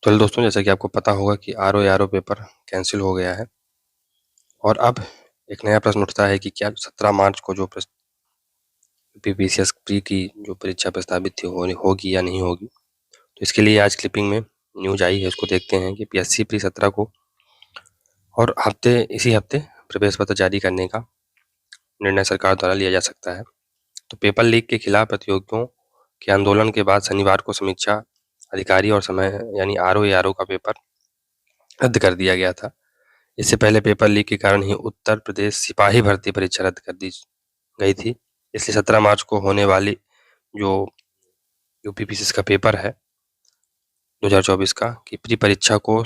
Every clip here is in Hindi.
तो दोस्तों, जैसा कि आपको पता होगा कि आरओ पेपर कैंसिल हो गया है और अब एक नया प्रश्न उठता है कि क्या 17 मार्च को जो बीपीसीएस प्री की जो परीक्षा प्रस्तावित थी होगी या नहीं होगी। तो इसके लिए आज क्लिपिंग में न्यूज आई है, उसको देखते हैं कि पीएससी प्री 17 को और इसी हफ्ते प्रवेश पत्र जारी करने का निर्णय सरकार द्वारा लिया जा सकता है। तो पेपर लीक के खिलाफ प्रतियोगियों के आंदोलन के बाद शनिवार को समीक्षा अधिकारी और समय यानी आरओ का पेपर रद्द कर दिया गया था। इससे पहले पेपर लीक के कारण ही उत्तर प्रदेश सिपाही भर्ती परीक्षा रद्द कर दी गई थी। इसलिए 17 मार्च को होने वाली जो यूपीपीसीएस का पेपर है 2024 का की प्री परीक्षा को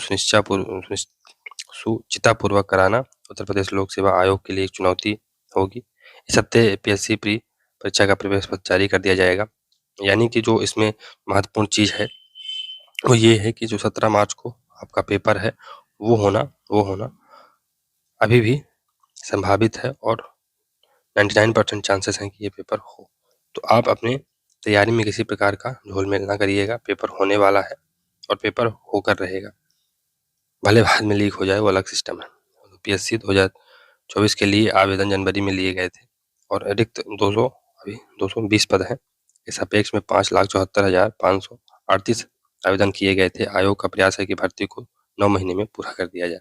सुचितापूर्वक कराना उत्तर प्रदेश लोक सेवा आयोग के लिए एक चुनौती होगी। इस हफ्ते पीएससी प्री परीक्षा का प्रवेश पत्र जारी कर दिया जाएगा। यानी कि जो इसमें महत्वपूर्ण चीज़ है वो ये है कि जो 17 मार्च को आपका पेपर है वो होना अभी भी संभावित है और 99% चांसेस हैं कि ये पेपर हो। तो आप अपने तैयारी में किसी प्रकार का झोल-मेल ना करिएगा। पेपर होने वाला है और पेपर होकर रहेगा। भले बाद में लीक हो जाए, वो अलग सिस्टम है। पीएससी 2024 के लिए आवेदन जनवरी में लिए गए थे और रिक्त 220 पद हैं। इस अपेक्ष में 5,74,538 आवेदन किए गए थे। आयोग का प्रयास है कि भर्ती को 9 महीने में पूरा कर दिया जाए।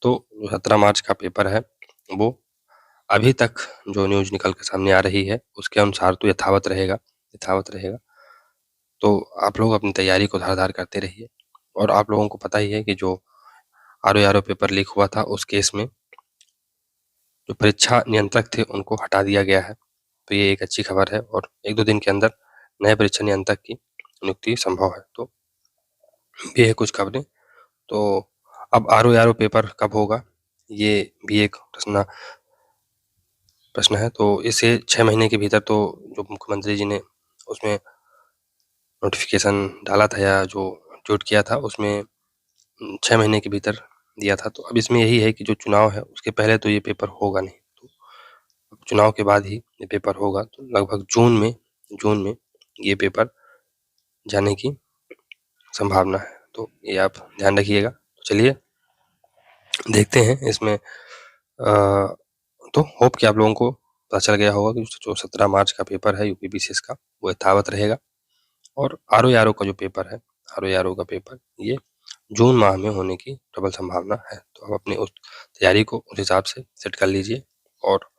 तो 17 मार्च का पेपर है वो अभी तक जो न्यूज़ निकल के सामने आ रही है उसके अनुसार तो यथावत रहेगा। तो आप लोग अपनी तैयारी को धारदार करते रहिए। और आप लोगों को पता ही है कि जो आरओ पेपर लीक हुआ था उस केस में जो परीक्षा नियंत्रक थे उनको हटा दिया गया है। तो ये एक अच्छी खबर है और 1-2 दिन के अंदर नए परीक्षा नियंत्रक की नियुक्ति संभव है। तो ये है कुछ खबरें। तो अब आरओ पेपर कब होगा, ये भी एक प्रश्न है। तो इसे 6 महीने के भीतर तो जो मुख्यमंत्री जी ने उसमें नोटिफिकेशन डाला था या जो ट्वीट किया था उसमें 6 महीने के भीतर दिया था। तो अब इसमें यही है कि जो चुनाव है उसके पहले तो ये पेपर होगा नहीं। तो चुनाव के बाद ही ये पेपर होगा। तो लगभग जून में ये पेपर जाने की संभावना है। तो ये आप ध्यान रखिएगा। चलिए देखते हैं इसमें तो होप कि आप लोगों को पता चल गया होगा कि जो 17 मार्च का पेपर है यूपीपीसीएस का वो यथावत रहेगा और आरओ का जो पेपर है आरओ का पेपर ये जून माह में होने की प्रबल संभावना है। तो आप अपनी उस तैयारी को उस हिसाब से सेट कर लीजिए और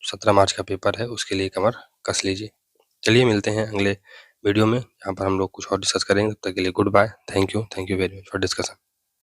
17 मार्च का पेपर है उसके लिए कमर कस लीजिए। चलिए मिलते हैं अगले वीडियो में, यहाँ पर हम लोग कुछ और डिस्कस करेंगे। तब तक के लिए goodbye. Thank you very much for discussion.